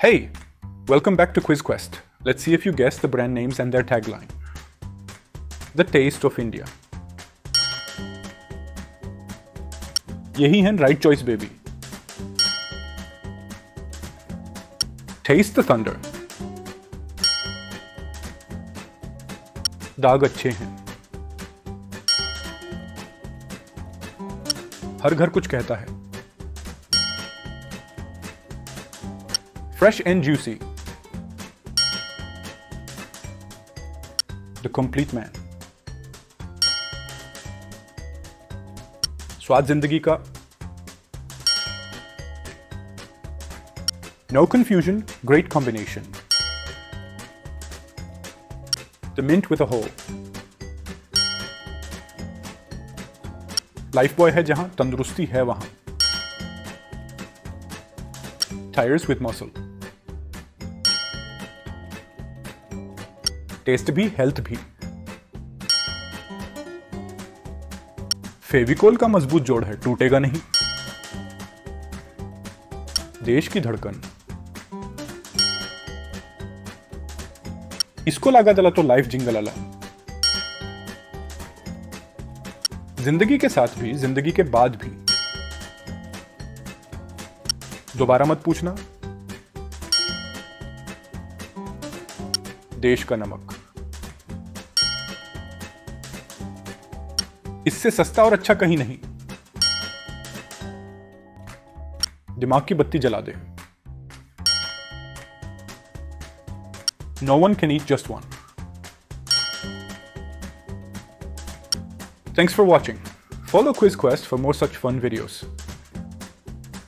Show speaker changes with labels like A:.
A: Hey, welcome back to Quiz Quest. Let's see if you guess the brand names and their tagline. The taste of India. यही है right choice baby. Taste the thunder. दाग अच्छे हैं. हर घर कुछ कहता है. Fresh and juicy. The complete man. स्वाद जिंदगी का. No confusion, great combination. The mint with a hole. Lifebuoy है जहां तंदुरुस्ती है वहां. Tires with muscle. टेस्ट भी हेल्थ भी. फेविकोल का मजबूत जोड़ है, टूटेगा नहीं. देश की धड़कन. इसको लगा दला तो लाइफ जिंगल अला. जिंदगी के साथ भी, जिंदगी के बाद भी. दोबारा मत पूछना. देश का नमक. इससे सस्ता और अच्छा कहीं नहीं. दिमाग की बत्ती जला दे. No one can eat just one. Thanks for watching. Follow Quiz Quest for more such fun videos.